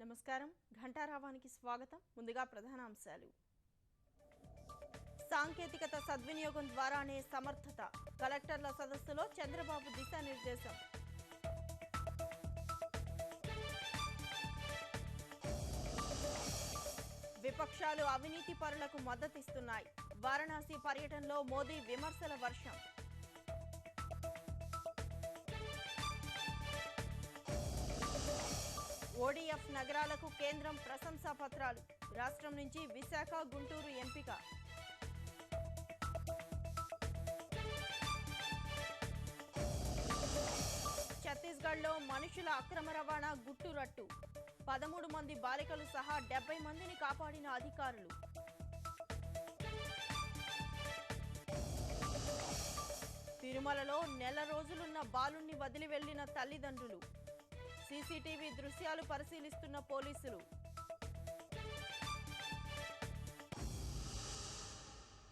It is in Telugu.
నమస్కారం ఘంటారావానికి స్వాగతం. ముందుగా ప్రధాన అంశాలు. సాంకేతికత సద్వినియోగం ద్వారానే సమర్థత. కలెక్టర్ల సదస్సులో చంద్రబాబు దిశానిర్దేశం. విపక్షాలు అవినీతి పరులకు మద్దతిస్తున్నాయి. వారణాసి పర్యటనలో మోదీ విమర్శల వర్షం. ఓడీఎఫ్ నగరాలకు కేంద్రం ప్రశంసా పత్రాలు. రాష్ట్రం నుంచి విశాఖ, గుంటూరు ఎంపిక. ఛత్తీస్గఢ్లో మనుషుల అక్రమ రవాణా గుట్టురట్టు. 13 మంది బాలికలు సహా 70 మందిని కాపాడిన అధికారులు. తిరుమలలో నెల రోజులున్న బాలుణ్ణి వదిలి వెళ్లిన తల్లిదండ్రులు. సీసీటీవీ దృశ్యాలు పరిశీలిస్తున్న పోలీసులు.